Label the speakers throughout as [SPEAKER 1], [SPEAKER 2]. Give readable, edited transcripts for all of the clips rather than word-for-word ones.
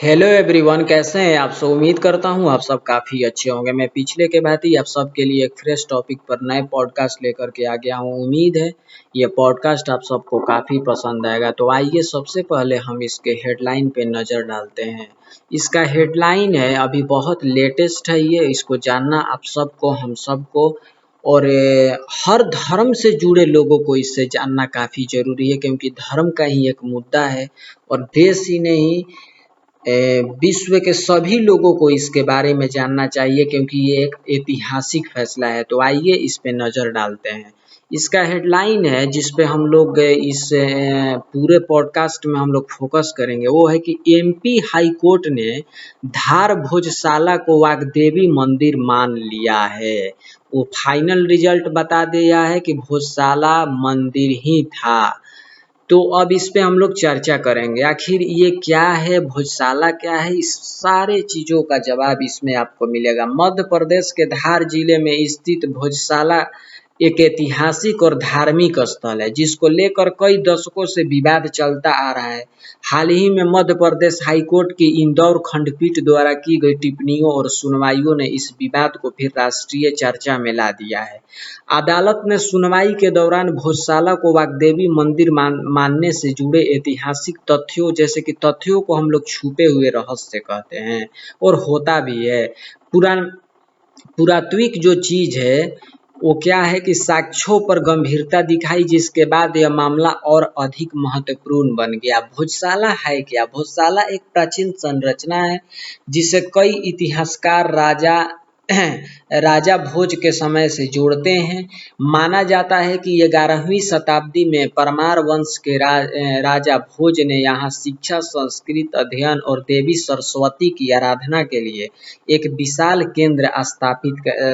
[SPEAKER 1] Hello everyone, कैसे हैं आप सब। उम्मीद करता हूं आप सब काफ़ी अच्छे होंगे। मैं पिछले के भांति आप सबके लिए एक फ्रेश टॉपिक पर नए पॉडकास्ट लेकर के आ गया हूं। उम्मीद है ये पॉडकास्ट आप सबको काफ़ी पसंद आएगा। तो आइए सबसे पहले हम इसके हेडलाइन पे नज़र डालते हैं। इसका हेडलाइन है, अभी बहुत लेटेस्ट है ये, इसको जानना आप सबको, हम सबको और हर धर्म से जुड़े लोगों को इससे जानना काफ़ी ज़रूरी है, क्योंकि धर्म का ही एक मुद्दा है और देश ही नहीं विश्व के सभी लोगों को इसके बारे में जानना चाहिए, क्योंकि ये एक ऐतिहासिक फैसला है। तो आइए इस पे नज़र डालते हैं। इसका हेडलाइन है जिस पे हम लोग इस पूरे पॉडकास्ट में हम लोग फोकस करेंगे, वो है कि एमपी हाई कोर्ट ने धार भोजशाला को वाग्देवी मंदिर मान लिया है। वो फाइनल रिजल्ट बता दिया है कि भोजशाला मंदिर ही था। तो अब इस पे हम लोग चर्चा करेंगे, आखिर ये क्या है, भोजशाला क्या है, इस सारे चीज़ों का जवाब इसमें आपको मिलेगा। मध्य प्रदेश के धार जिले में स्थित भोजशाला एक ऐतिहासिक और धार्मिक स्थल है, जिसको लेकर कई दशकों से विवाद चलता आ रहा है। हाल ही में मध्य प्रदेश हाई कोर्ट की इंदौर खंडपीठ द्वारा की गई टिप्पणियों और सुनवाइयों ने इस विवाद को फिर राष्ट्रीय चर्चा में ला दिया है। अदालत ने सुनवाई के दौरान भोजशाला को वाग्देवी मंदिर मानने से जुड़े ऐतिहासिक तथ्यों, जैसे कि तथ्यों को हम लोग छुपे हुए रहस्य कहते हैं और होता भी है। पुरा पुरातात्विक जो चीज़ है वो क्या है कि साक्ष्यों पर गंभीरता दिखाई, जिसके बाद यह मामला और अधिक महत्वपूर्ण बन गया। भोजशाला है क्या? भोजशाला एक प्राचीन संरचना है जिसे कई इतिहासकार राजा भोज के समय से जोड़ते हैं। माना जाता है कि 11वीं शताब्दी में परमार वंश के राजा भोज ने यहाँ शिक्षा, संस्कृत अध्ययन और देवी सरस्वती की आराधना के लिए एक विशाल केंद्र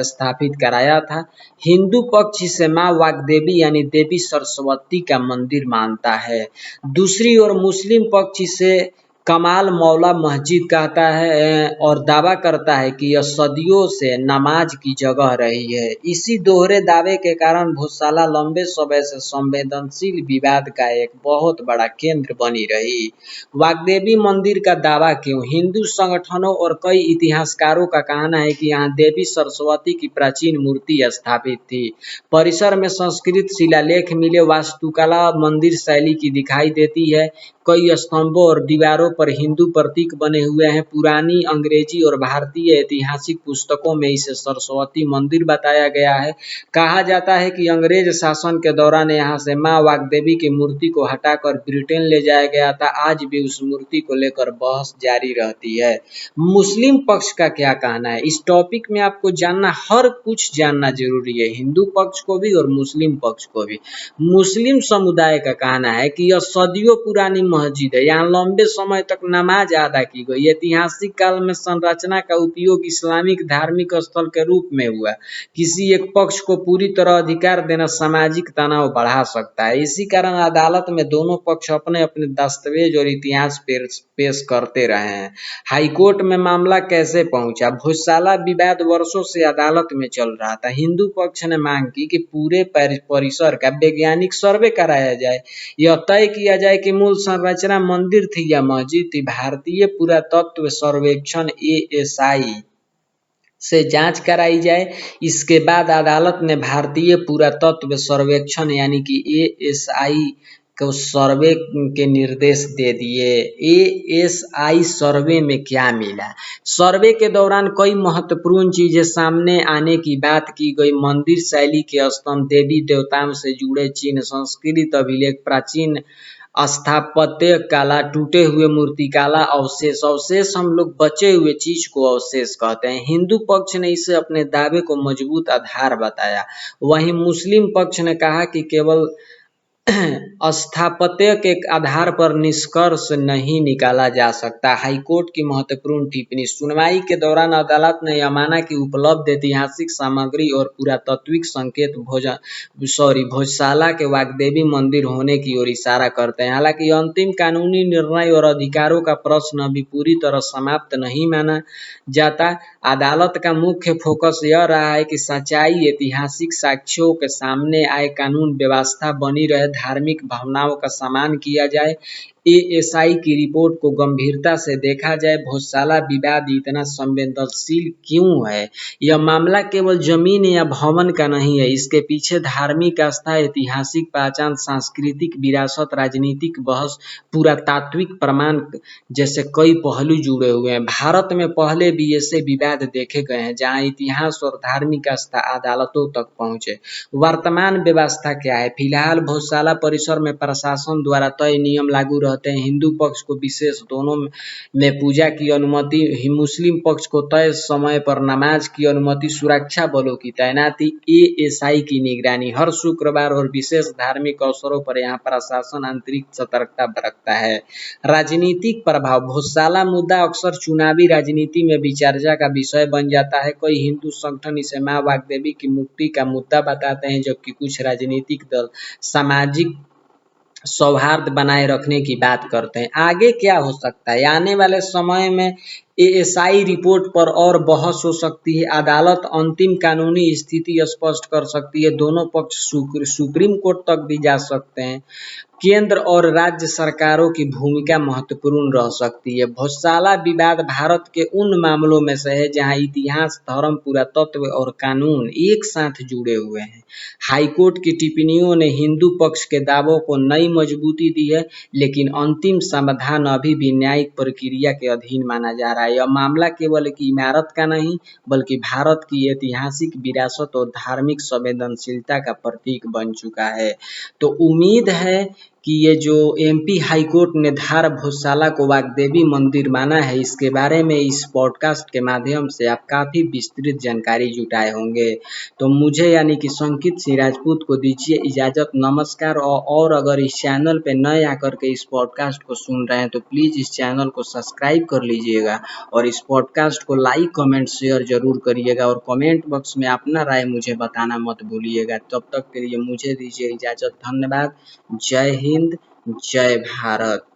[SPEAKER 1] स्थापित कराया था। हिंदू पक्ष इसे माँ वाग्देवी यानी देवी सरस्वती का मंदिर मानता है। दूसरी ओर मुस्लिम पक्ष इसे कमाल मौला मस्जिद कहता है और दावा करता है कि यह सदियों से नमाज की जगह रही है। इसी दोहरे दावे के कारण भोजशाला लंबे समय से संवेदनशील विवाद का एक बहुत बड़ा केंद्र बनी रही। वाग्देवी मंदिर का दावा क्यों? हिंदू संगठनों और कई इतिहासकारों का कहना है कि यहाँ देवी सरस्वती की प्राचीन मूर्ति स्थापित थी। परिसर में संस्कृत शिलालेख मिले, वास्तुकला मंदिर शैली की दिखाई देती है। कई स्तंभों और दीवारों पर हिंदू प्रतीक बने हुए हैं। पुरानी अंग्रेजी और भारतीय ऐतिहासिक पुस्तकों में इसे सरस्वती मंदिर बताया गया है। कहा जाता है कि अंग्रेज शासन के दौरान यहाँ से माँ वाग्देवी की मूर्ति को हटाकर ब्रिटेन ले जाया गया था। आज भी उस मूर्ति को लेकर बहस जारी रहती है। मुस्लिम पक्ष का क्या कहना है? इस टॉपिक में आपको जानना, हर कुछ जानना जरूरी है, हिंदू पक्ष को भी और मुस्लिम पक्ष को भी। मुस्लिम समुदाय का कहना है कि यह सदियों पुरानी मस्जिद है, यहाँ लंबे समय तक नमाज अदा की गई। ऐतिहासिक काल में संरचना का उपयोग इस्लामिक धार्मिक स्थल के रूप में हुआ। किसी एक पक्ष को पूरी तरह अधिकार देना सामाजिक तनाव बढ़ा सकता है। इसी कारण अदालत में दोनों पक्ष अपने अपने दस्तावेज और इतिहास पेश करते रहे हैं। हाईकोर्ट में मामला कैसे पहुंचा? भोजशाला विवाद वर्षों से अदालत में चल रहा था। हिंदू पक्ष ने मांग की कि पूरे परिसर का वैज्ञानिक सर्वे कराया जाए, यह तय किया जाए कि मूल संरचना मंदिर थी या मस्जिद थी। भारतीय पुरातत्व सर्वेक्षण ASI से जांच कराई जाए। इसके बाद अदालत ने भारतीय पुरातत्व सर्वेक्षण यानी कि ASI को सर्वे के निर्देश दे दिए। ASI सर्वे में क्या मिला? सर्वे के दौरान कई महत्वपूर्ण चीजें सामने आने की बात की गई। मंदिर शैली के स्तंभ, देवी देवताओं से जुड़े चिन्ह, संस्कृत अभिलेख, प्राचीन स्थापत्य कला, टूटे हुए मूर्तिकला अवशेष हम लोग बचे हुए चीज को अवशेष कहते हैं। हिंदू पक्ष ने इसे अपने दावे को मजबूत आधार बताया। वहीं मुस्लिम पक्ष ने कहा कि केवल स्थापत्य के आधार पर निष्कर्ष नहीं निकाला जा सकता। हाईकोर्ट की महत्वपूर्ण टिप्पणी। सुनवाई के दौरान अदालत ने यह माना कि उपलब्ध ऐतिहासिक सामग्री और पुरातात्विक संकेत भोजशाला के वाग्देवी मंदिर होने की ओर इशारा करते हैं। हालांकि अंतिम कानूनी निर्णय और अधिकारों का प्रश्न अभी पूरी तरह समाप्त नहीं माना जाता। अदालत का मुख्य फोकस यह रहा है कि सच्चाई, ऐतिहासिक साक्ष्यों के सामने आए, कानून व्यवस्था बनी रहे, धार्मिक भावनाओं का सम्मान किया जाए। एएसआई की रिपोर्ट को गंभीरता से देखा जाए, भोजशाला विवाद इतना संवेदनशील क्यों है? यह मामला केवल जमीन या भवन का नहीं है, इसके पीछे धार्मिक आस्था, ऐतिहासिक पहचान, सांस्कृतिक विरासत, राजनीतिक बहस, पुरातात्विक प्रमाण जैसे कई पहलू जुड़े हुए हैं। भारत में पहले भी ऐसे विवाद देखे गए हैं जहां इतिहास और धार्मिक आस्था अदालतों तक पहुंचे। वर्तमान व्यवस्था क्या है? फिलहाल भोजशाला परिसर में प्रशासन द्वारा तय नियम लागू रहते हैं। हिंदू पक्ष को विशेष दोनों में पूजा की अनुमति, मुस्लिम पक्ष को तय समय पर नमाज की अनुमति, सुरक्षा बलों की तैनाती, एएसआई की निगरानी। हर शुक्रवार और विशेष धार्मिक अवसरों पर यहाँ प्रशासन आंतरिक सतर्कता बरतता है। राजनीतिक प्रभाव, भोजशाला मुद्दा अक्सर चुनावी राजनीति में भी चर्चा का विषय बन जाता है। कई हिंदू संगठन इसे मां वाग्देवी की मुक्ति का मुद्दा बताते हैं, जबकि कुछ राजनीतिक दल सामाजिक सौहार्द बनाए रखने की बात करते हैं। आगे क्या हो सकता है? आने वाले समय में एएसआई रिपोर्ट पर और बहस हो सकती है। अदालत अंतिम कानूनी स्थिति स्पष्ट कर सकती है। दोनों पक्ष सुप्रीम कोर्ट तक भी जा सकते हैं। केंद्र और राज्य सरकारों की भूमिका महत्वपूर्ण रह सकती है। भोजशाला विवाद भारत के उन मामलों में से है जहां इतिहास, धर्म, पुरातत्व और कानून एक साथ जुड़े हुए हैं। हाईकोर्ट की टिप्पणियों ने हिंदू पक्ष के दावों को नई मजबूती दी है, लेकिन अंतिम समाधान अभी भी न्यायिक प्रक्रिया के अधीन माना जा रहा है। यह मामला केवल एक इमारत का नहीं, बल्कि भारत की ऐतिहासिक विरासत और धार्मिक संवेदनशीलता का प्रतीक बन चुका है। तो उम्मीद है कि ये जो एमपी हाई कोर्ट ने धार भोजशाला को वाग्देवी मंदिर माना है, इसके बारे में इस पॉडकास्ट के माध्यम से आप काफ़ी विस्तृत जानकारी जुटाए होंगे। तो मुझे यानी कि संकित सिंह राजपूत को दीजिए इजाज़त। नमस्कार। और अगर इस चैनल पे नए आकर के इस पॉडकास्ट को सुन रहे हैं तो प्लीज़ इस चैनल को सब्सक्राइब कर लीजिएगा और इस पॉडकास्ट को लाइक, कमेंट, शेयर जरूर करिएगा और कमेंट बॉक्स में अपना राय मुझे बताना मत भूलिएगा। तब तक के लिए मुझे दीजिए इजाज़त। धन्यवाद। जय हिंद, जय भारत।